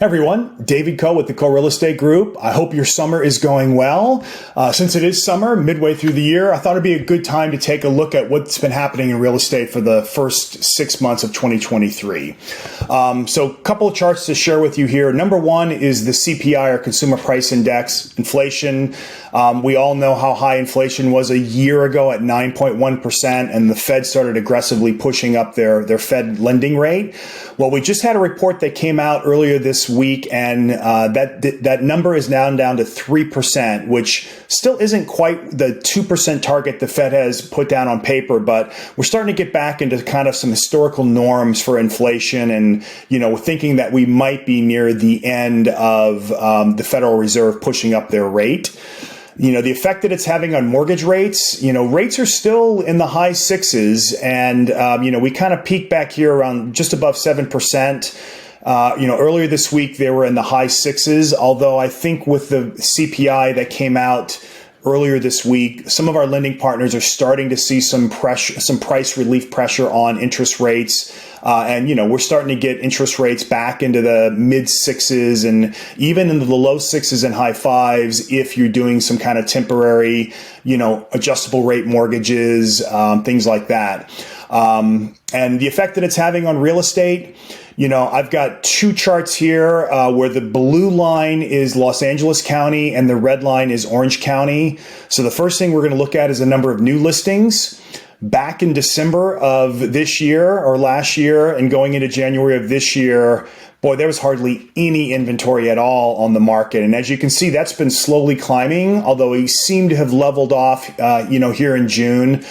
Hey everyone, David Coe with the Coe Real Estate Group. I hope your summer is going well. Since it is summer, midway through the year, I thought it'd be a good time to take a look at what's been happening in real estate for the first 6 months of 2023. So a couple of charts to share with you here. Number one is the CPI, or Consumer Price Index, inflation. We all know how high inflation was a year ago at 9.1%, and the Fed started aggressively pushing up their Fed lending rate. Well, we just had a report that came out earlier this week, and that number is now down to 3%, which still isn't quite the 2% target the Fed has put down on paper, but we're starting to get back into kind of some historical norms for inflation, and we're thinking that we might be near the end of the Federal Reserve pushing up their rate. The effect that it's having on mortgage rates, rates are still in the high sixes, and, we kind of peaked back here around just above 7%. Earlier this week, they were in the high sixes, although I think with the CPI that came out earlier this week, some of our lending partners are starting to see some pressure, some price relief pressure on interest rates. And we're starting to get interest rates back into the mid sixes and even into the low sixes and high fives if you're doing some kind of temporary, adjustable rate mortgages, things like that. And the effect that it's having on real estate, I've got two charts here where the blue line is Los Angeles County and the red line is Orange County. So the first thing we're going to look at is the number of new listings. Back in December of this year or last year and going into January of this year, boy, there was hardly any inventory at all on the market. And as you can see, that's been slowly climbing, although we seem to have leveled off, here in June.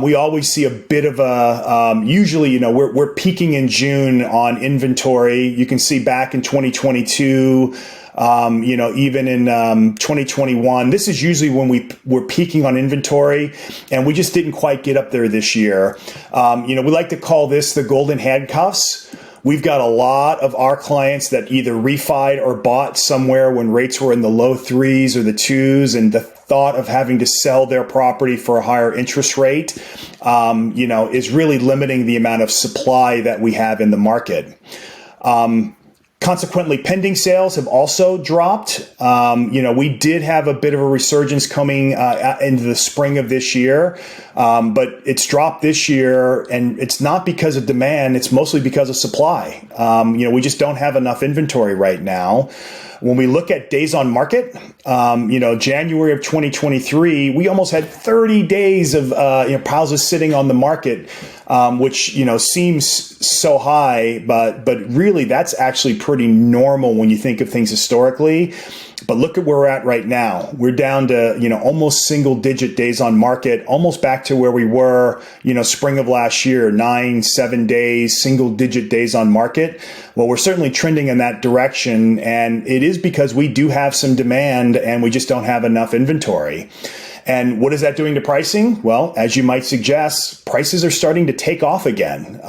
We always see a bit of a, usually, we're peaking in June on inventory. You can see back in 2022, even in 2021, this is usually when we're peaking on inventory, and we just didn't quite get up there this year. We like to call this the golden handcuffs. We've got a lot of our clients that either refied or bought somewhere when rates were in the low threes or the twos, and the thought of having to sell their property for a higher interest rate, is really limiting the amount of supply that we have in the market. Consequently, pending sales have also dropped. We did have a bit of a resurgence coming into the spring of this year, but it's dropped this year, and it's not because of demand. It's mostly because of supply. We just don't have enough inventory right now. When we look at days on market, January of 2023, we almost had 30 days of houses sitting on the market, which seems so high, but really that's actually pretty normal when you think of things historically. But look at where we're at right now. We're down to, almost single digit days on market, almost back to where we were, spring of last year, 7 days, single digit days on market. Well, we're certainly trending in that direction. And it is because we do have some demand and we just don't have enough inventory. And what is that doing to pricing? Well, as you might suggest, prices are starting to take off again.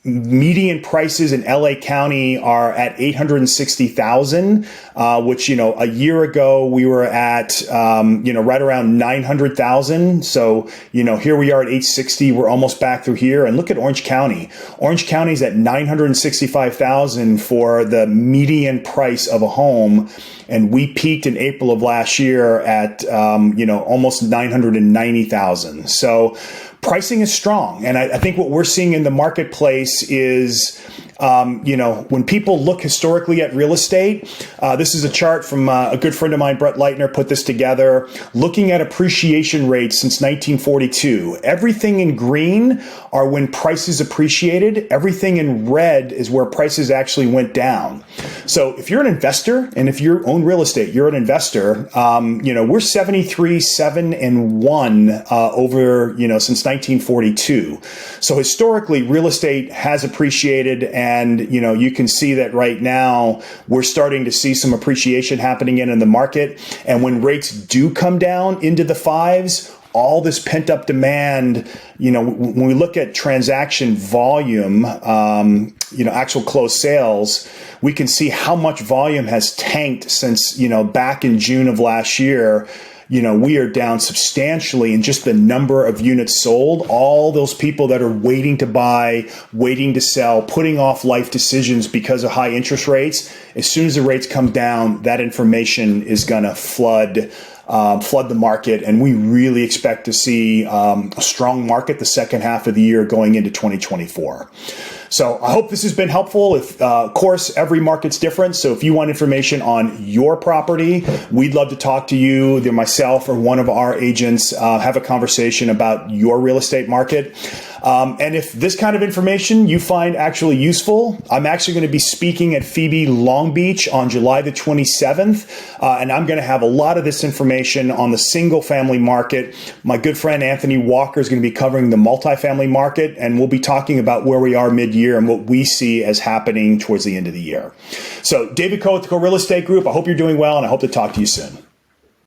Median prices in LA County are at $860,000, which, a year ago we were at, right around $900,000. So, here we are at $860. We're almost back through here. And look at Orange County. Orange County's at $965,000 for the median price of a home. And we peaked in April of last year at, almost $990,000. So pricing is strong. And I think what we're seeing in the marketplace is, when people look historically at real estate, this is a chart from a good friend of mine, Brett Leitner, put this together, looking at appreciation rates since 1942. Everything in green are when prices appreciated. Everything in red is where prices actually went down. So if you're an investor, and if you own real estate, you're an investor, we're 73, 7, and 1 over, since 1942. So historically, real estate has appreciated, and you can see that right now we're starting to see some appreciation happening in the market. And when rates do come down into the fives, all this pent up demand, when we look at transaction volume, actual closed sales, we can see how much volume has tanked since, back in June of last year. we are down substantially in just the number of units sold. All those people that are waiting to buy, waiting to sell, putting off life decisions because of high interest rates. As soon as the rates come down, that information is going to flood the market, and we really expect to see a strong market the second half of the year going into 2024. So I hope this has been helpful. Of course, every market's different. So if you want information on your property, we'd love to talk to you, either myself or one of our agents, have a conversation about your real estate market. And if this kind of information you find actually useful, I'm actually going to be speaking at Phoebe Long Beach on July the 27th. And I'm going to have a lot of this information on the single family market. My good friend Anthony Walker is going to be covering the multifamily market, and we'll be talking about where we are mid-year and what we see as happening towards the end of the year. So David Coe with the Coe Real Estate Group, I hope you're doing well, and I hope to talk to you soon.